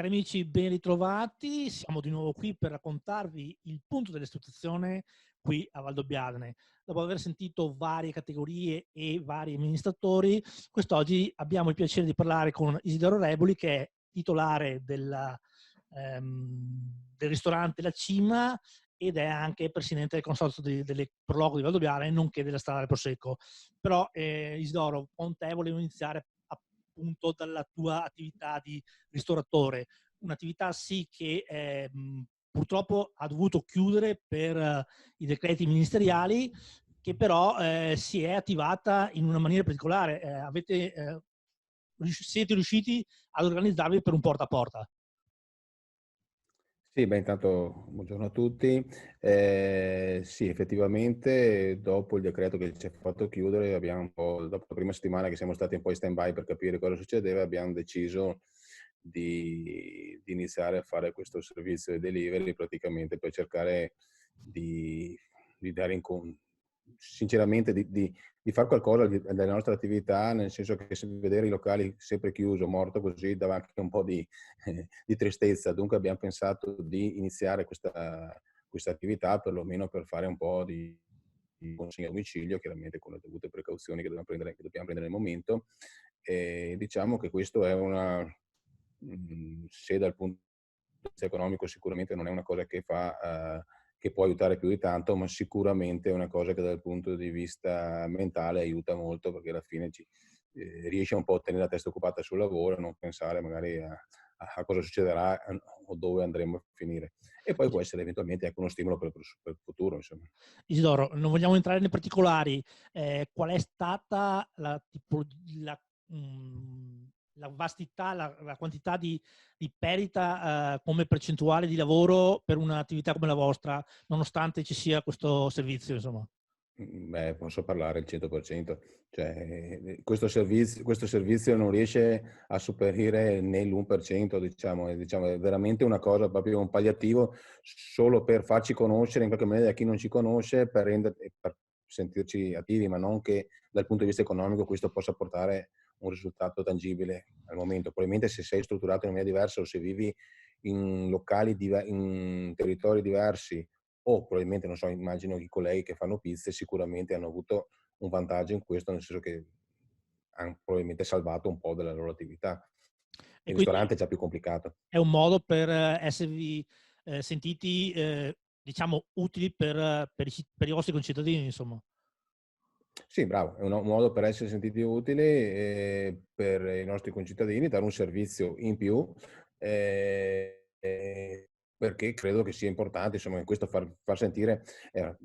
Cari amici, ben ritrovati. Siamo di nuovo qui per raccontarvi il punto dell'istituzione qui a Valdobbiadene. Dopo aver sentito varie categorie e vari amministratori, quest'oggi abbiamo il piacere di parlare con Isidoro Reboli, che è titolare del ristorante La Cima ed è anche presidente del consorzio delle Prologo di Valdobbiadene, nonché della strada del Prosecco. Però Isidoro, con te volevo iniziare appunto dalla tua attività di ristoratore, un'attività sì che purtroppo ha dovuto chiudere per i decreti ministeriali, che però si è attivata in una maniera particolare. Siete riusciti ad organizzarvi per un porta a porta. Sì, beh, intanto buongiorno a tutti. Sì, effettivamente dopo il decreto che ci ha fatto chiudere, abbiamo un po', dopo la prima settimana che siamo stati un po' in stand-by per capire cosa succedeva, abbiamo deciso di iniziare a fare questo servizio di delivery praticamente per cercare di, di dare sinceramente di fare qualcosa della nostra attività, nel senso che vedere i locali sempre chiuso, morto così, dava anche un po' di tristezza. Dunque abbiamo pensato di iniziare questa attività perlomeno per fare un po' di consegna a domicilio, chiaramente con le dovute precauzioni che dobbiamo prendere nel momento. E diciamo che questo è se dal punto di vista economico sicuramente non è una cosa che può aiutare più di tanto, ma sicuramente è una cosa che dal punto di vista mentale aiuta molto, perché alla fine riesci un po' a tenere la testa occupata sul lavoro e non pensare magari a cosa succederà o dove andremo a finire. E poi può essere eventualmente anche uno stimolo per il futuro, insomma. Isidoro, non vogliamo entrare nei particolari. Qual è stata la vastità, la quantità di perdita come percentuale di lavoro per un'attività come la vostra, nonostante ci sia questo servizio, insomma? Beh, posso parlare al 100%. Cioè, questo servizio non riesce a sopperire né l'1%, diciamo, è veramente una cosa, proprio un palliativo, solo per farci conoscere in qualche maniera da chi non ci conosce, per sentirci attivi, ma non che dal punto di vista economico questo possa portare un risultato tangibile al momento. Probabilmente se sei strutturato in maniera diversa o se vivi in in territori diversi, o probabilmente, non so, immagino i colleghi che fanno pizze sicuramente hanno avuto un vantaggio in questo, nel senso che han probabilmente salvato un po' della loro attività. E Il quindi ristorante è già più complicato. è un modo per esservi sentiti, diciamo, utili per i vostri concittadini, insomma. Sì, bravo, è un modo per essere sentiti utili, per i nostri concittadini, dare un servizio in più, ehm, perché credo che sia importante, insomma, in questo far sentire,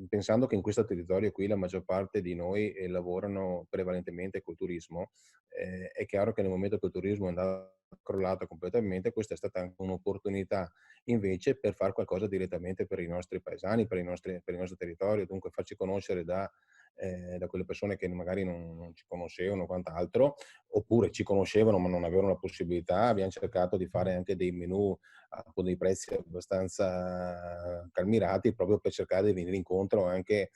pensando che in questo territorio qui la maggior parte di noi, lavorano prevalentemente col turismo, è chiaro che nel momento che il turismo è andato crollato completamente, questa è stata anche un'opportunità invece per far qualcosa direttamente per i nostri paesani, per il nostro territorio, dunque farci conoscere da quelle persone che magari non ci conoscevano o quant'altro, oppure ci conoscevano ma non avevano la possibilità. Abbiamo cercato di fare anche dei menù con dei prezzi abbastanza calmirati, proprio per cercare di venire incontro anche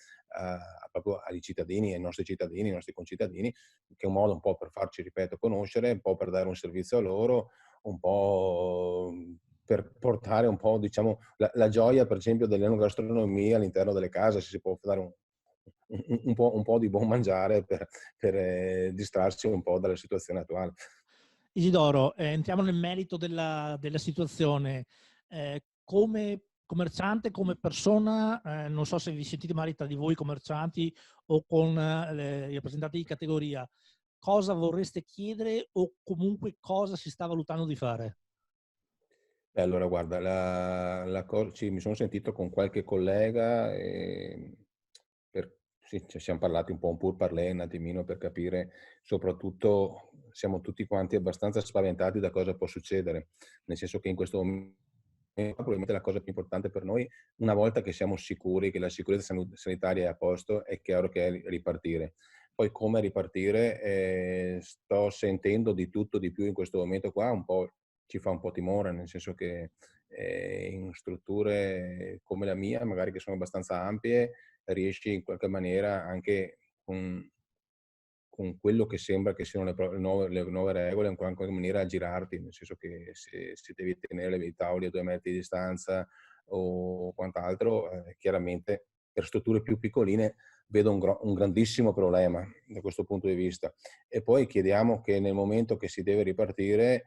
proprio ai cittadini, ai nostri concittadini, che è un modo un po' per farci, ripeto, conoscere, un po' per dare un servizio a loro, un po' per portare un po', diciamo, la gioia, per esempio, dell'enogastronomia all'interno delle case, se si può dare un po' di buon mangiare per distrarsi un po' dalla situazione attuale. Isidoro, entriamo nel merito della situazione. Come commerciante, come persona, non so se vi sentite magari tra di voi commercianti o con i rappresentanti di categoria, cosa vorreste chiedere o comunque cosa si sta valutando di fare? Beh, allora guarda, sì, mi sono sentito con qualche collega, sì, ci siamo parlati un po' un pourparlers un attimino per capire, soprattutto siamo tutti quanti abbastanza spaventati da cosa può succedere, nel senso che in questo momento probabilmente la cosa più importante per noi, una volta che siamo sicuri che la sicurezza sanitaria è a posto, è chiaro che è ripartire. Poi come ripartire, sto sentendo di tutto di più in questo momento qua, un po' ci fa un po' timore, nel senso che in strutture come la mia, magari che sono abbastanza ampie, riesci in qualche maniera anche con con quello che sembra che siano le nuove regole, in qualche maniera aggirarti, nel senso che se devi tenere i tavoli a 2 metri di distanza o quant'altro, chiaramente per strutture più piccoline vedo un grandissimo problema da questo punto di vista. E poi chiediamo che nel momento che si deve ripartire,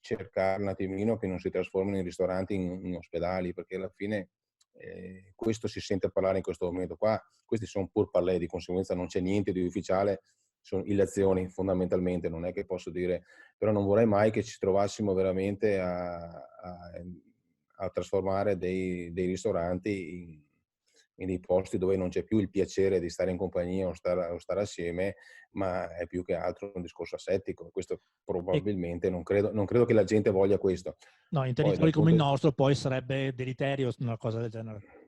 cercare un attimino che non si trasformino i ristoranti in ospedali, perché alla fine questo si sente parlare in questo momento qua. Questi sono pur parlé, di conseguenza non c'è niente di ufficiale, sono illazioni fondamentalmente, non è che posso dire, però non vorrei mai che ci trovassimo veramente a trasformare dei ristoranti in dei posti dove non c'è più il piacere di stare in compagnia o stare assieme, ma è più che altro un discorso asettico. Questo E, probabilmente non credo che la gente voglia questo. no, in Poi territori dal come il punto nostro poi sarebbe deleterio una cosa del genere.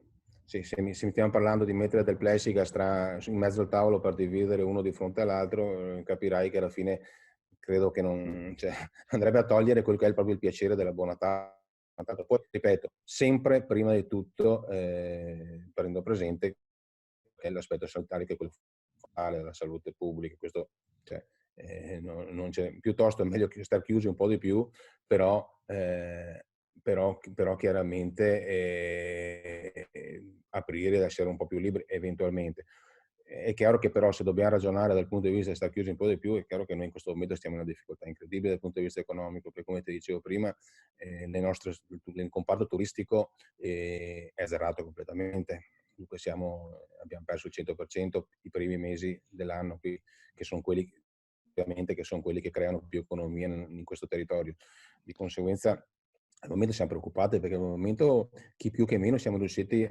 Sì, se mi stiamo parlando di mettere del plexiglass in mezzo al tavolo per dividere uno di fronte all'altro, capirai che alla fine credo che non, cioè, andrebbe a togliere quello che è proprio il piacere della buona tavola. Poi, ripeto, sempre prima di tutto prendo presente che è l'aspetto sanitario, che è quello fondamentale, la salute pubblica. Questo, cioè, non c'è, piuttosto è meglio stare chiusi un po' di più, però però chiaramente aprire ed essere un po' più liberi eventualmente. È chiaro che però se dobbiamo ragionare dal punto di vista di stare chiusi un po' di più, è chiaro che noi in questo momento stiamo in una difficoltà incredibile dal punto di vista economico, perché come ti dicevo prima, il comparto turistico è zerato completamente. Dunque abbiamo perso il 100% i primi mesi dell'anno, che sono quelli ovviamente che sono quelli che creano più economia in questo territorio. Di conseguenza al momento siamo preoccupati, perché al momento chi più che meno siamo riusciti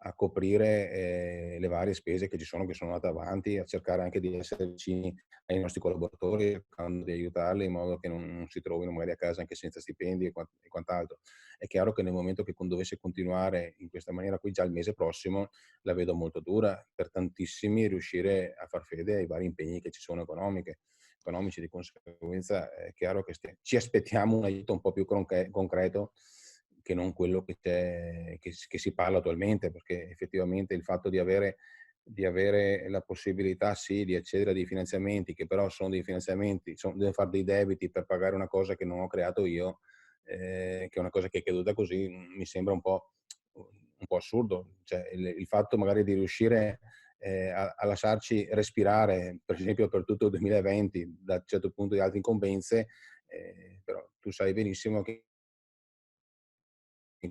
a coprire le varie spese che ci sono, che sono andate avanti, a cercare anche di essere vicini ai nostri collaboratori, cercando di aiutarli in modo che non si trovino magari a casa anche senza stipendi e quant'altro. È chiaro che nel momento che dovesse continuare in questa maniera qui, già il mese prossimo la vedo molto dura per tantissimi riuscire a far fede ai vari impegni che ci sono economici. Di conseguenza è chiaro che ci aspettiamo un aiuto un po' più concreto che non quello che si parla attualmente, perché effettivamente il fatto di avere la possibilità sì di accedere a dei finanziamenti, che però sono dei finanziamenti, devo fare dei debiti per pagare una cosa che non ho creato io, che è una cosa che è caduta così, mi sembra un po' assurdo. Cioè, il fatto magari di riuscire a lasciarci respirare, per esempio per tutto il 2020, da un certo punto di altre incombenze, però tu sai benissimo che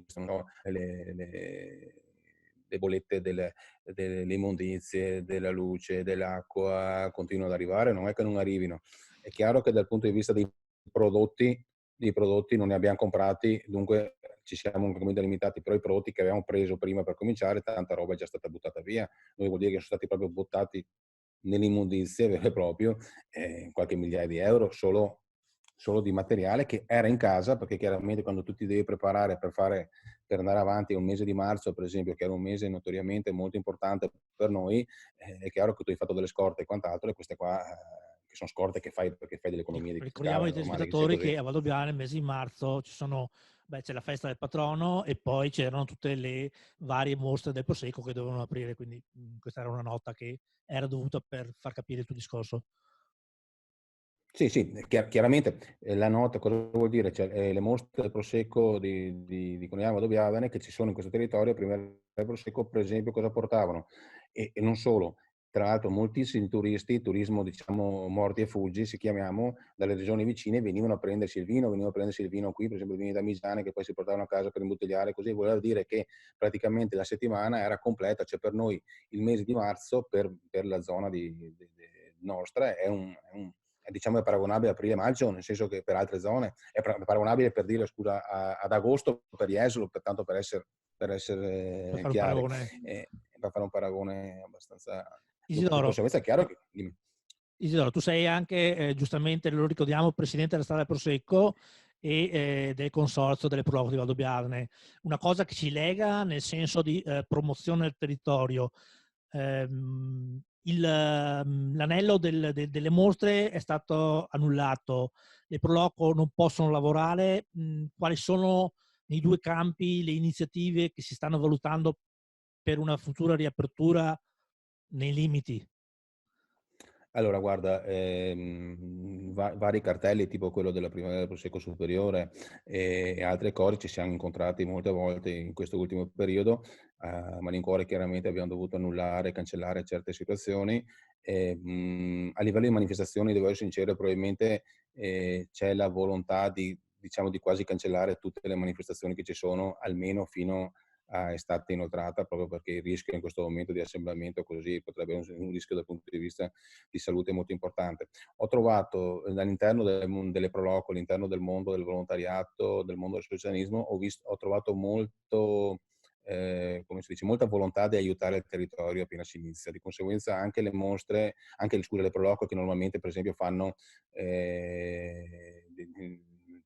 sono le bollette delle immondizie, della luce, dell'acqua continuano ad arrivare, non è che non arrivino. È chiaro che dal punto di vista dei prodotti non ne abbiamo comprati, dunque ci siamo un po' limitati, però i prodotti che avevamo preso prima per cominciare, tanta roba è già stata buttata via. Noi vuol dire che sono stati proprio buttati nell'immondizia vero e proprio, qualche migliaia di euro solo di materiale che era in casa, perché chiaramente quando tu ti devi preparare per andare avanti un mese di marzo, per esempio, che era un mese notoriamente molto importante per noi, è chiaro che tu hai fatto delle scorte e quant'altro, e queste qua, che sono scorte che fai perché fai delle economie di Ricordiamo scala, ai è normale che sia telespettatori così. che a Valdobbiadene nel mese di marzo c'è la festa del patrono e poi c'erano tutte le varie mostre del Prosecco che dovevano aprire, quindi questa era una nota che era dovuta per far capire il tuo discorso. Sì, sì, chiaramente la nota cosa vuol dire? Cioè, le mostre del Prosecco di Conegliano Valdobbiadene che ci sono in questo territorio, prima del Prosecco, per esempio, cosa portavano? E non solo, tra l'altro moltissimi turisti, turismo diciamo mordi e fuggi, si chiamiamo, dalle regioni vicine, venivano a prendersi il vino qui, per esempio i vini da Misane, che poi si portavano a casa per imbottigliare, così voleva dire che praticamente la settimana era completa, cioè per noi il mese di marzo, per la zona nostra, diciamo è paragonabile a aprile-maggio, nel senso che per altre zone è paragonabile, per dire scusa, ad agosto per Jesolo, per Per essere fare un chiari, paragone. per fare un paragone abbastanza. Di Isidoro, conseguenza è chiaro che. Dimmi. Isidoro, tu sei anche, giustamente lo ricordiamo, presidente della Strada del Prosecco e del consorzio delle prologo di Valdobbiadene. Una cosa che ci lega nel senso di promozione del territorio. L'anello delle mostre è stato annullato, le proloco non possono lavorare. Quali sono nei due campi le iniziative che si stanno valutando per una futura riapertura nei limiti? Allora guarda, vari cartelli tipo quello della Primavera del Prosecco Superiore e altre cose ci siamo incontrati molte volte in questo ultimo periodo. A malincuore chiaramente abbiamo dovuto annullare, cancellare certe situazioni. A livello di manifestazioni, devo essere sincero, probabilmente c'è la volontà di, diciamo, di quasi cancellare tutte le manifestazioni che ci sono, almeno fino a estate inoltrata, proprio perché il rischio in questo momento di assemblamento così potrebbe essere un rischio dal punto di vista di salute molto importante. Ho trovato all'interno delle Proloco, all'interno del mondo del volontariato, del mondo dell'associazionismo, ho trovato molto, come si dice, molta volontà di aiutare il territorio appena si inizia. Di conseguenza anche le mostre, anche le Proloco che normalmente per esempio fanno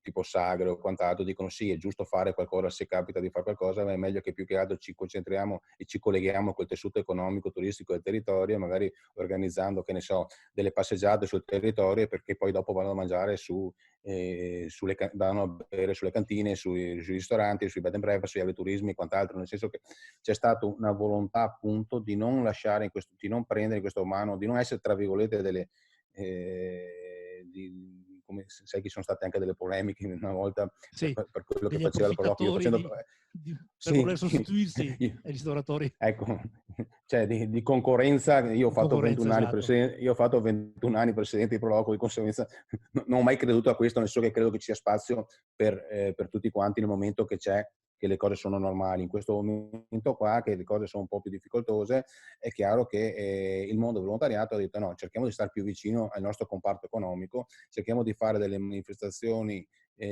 tipo sagre o quant'altro, dicono sì, è giusto fare qualcosa se capita di fare qualcosa, ma è meglio che più che altro ci concentriamo e ci colleghiamo col tessuto economico, turistico del territorio, magari organizzando, che ne so, delle passeggiate sul territorio, perché poi dopo vanno a mangiare vanno a bere sulle cantine, sui ristoranti, sui bed and breakfast, sugli agriturismi e quant'altro, nel senso che c'è stata una volontà appunto di non lasciare di non prendere in questo mano, di non essere tra virgolette delle come sai che sono state anche delle polemiche una volta Sì, per quello che degli faceva la Proloco. Io approfittatori facendo per sì, voler sostituirsi ai ristoratori ecco, cioè di concorrenza. Io ho di fatto concorrenza, 21 anni esatto. io ho fatto 21 anni presidente di Proloco, di conseguenza non ho mai creduto a questo, nel senso che credo che ci sia spazio per tutti quanti nel momento che le cose sono normali. In questo momento qua, che le cose sono un po' più difficoltose, è chiaro che il mondo volontariato ha detto no, cerchiamo di stare più vicino al nostro comparto economico, cerchiamo di fare delle manifestazioni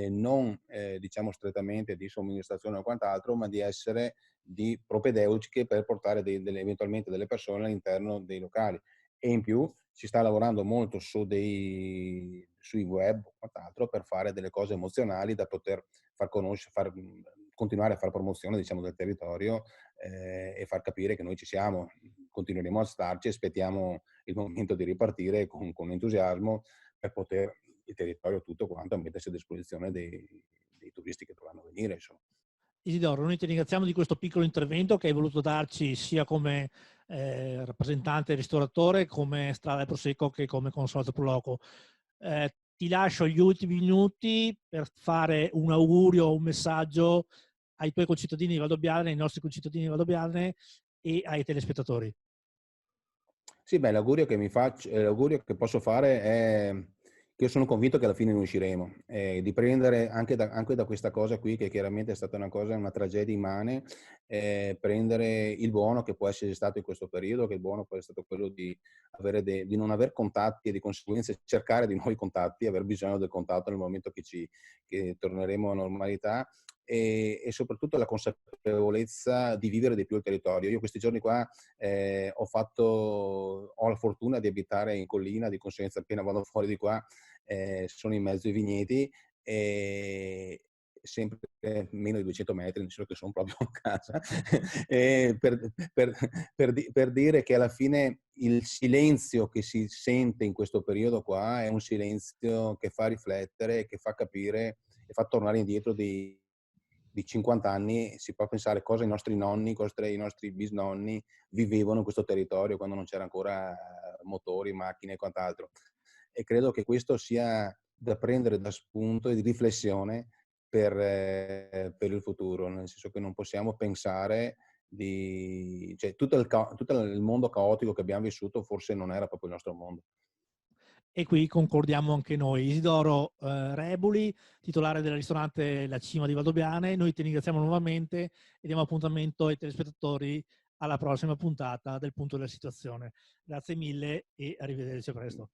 non diciamo strettamente di somministrazione o quant'altro, ma di essere di propedeutiche per portare eventualmente delle persone all'interno dei locali. E in più si sta lavorando molto sui web o quant'altro per fare delle cose emozionali da poter far conoscere, continuare a fare promozione, diciamo, del territorio e far capire che noi ci siamo, continueremo a starci, aspettiamo il momento di ripartire con entusiasmo per poter il territorio tutto quanto mettersi a disposizione dei turisti che dovranno venire, insomma. Isidoro, noi ti ringraziamo di questo piccolo intervento che hai voluto darci sia come rappresentante ristoratore, come Strada del Prosecco che come Consorzio Proloco. Ti lascio gli ultimi minuti per fare un augurio, un messaggio ai tuoi concittadini di Valdobbiadene, ai nostri concittadini di Valdobbiadene e ai telespettatori. Sì, beh, l'augurio che posso fare è che io sono convinto che alla fine ne usciremo, di prendere anche da questa cosa qui, che chiaramente è stata una tragedia immane, prendere il buono che può essere stato in questo periodo, che il buono può essere stato quello di di non aver contatti e di conseguenza cercare di nuovi contatti, aver bisogno del contatto nel momento che torneremo a normalità, e soprattutto la consapevolezza di vivere di più il territorio. Io questi giorni qua ho la fortuna di abitare in collina, di conseguenza appena vado fuori di qua sono in mezzo ai vigneti, e sempre meno di 200 metri, nel senso che sono proprio a casa, per dire che alla fine il silenzio che si sente in questo periodo qua è un silenzio che fa riflettere, che fa capire e fa tornare indietro di 50 anni. Si può pensare cosa i nostri nonni, cosa i nostri bisnonni vivevano in questo territorio quando non c'era ancora motori, macchine e quant'altro. E credo che questo sia da prendere da spunto e di riflessione per il futuro, nel senso che non possiamo pensare cioè tutto il mondo caotico che abbiamo vissuto forse non era proprio il nostro mondo. E qui concordiamo anche noi. Isidoro Rebuli, titolare del ristorante La Cima di Valdobbiadene, noi ti ringraziamo nuovamente e diamo appuntamento ai telespettatori alla prossima puntata del Punto della Situazione. Grazie mille e arrivederci a presto.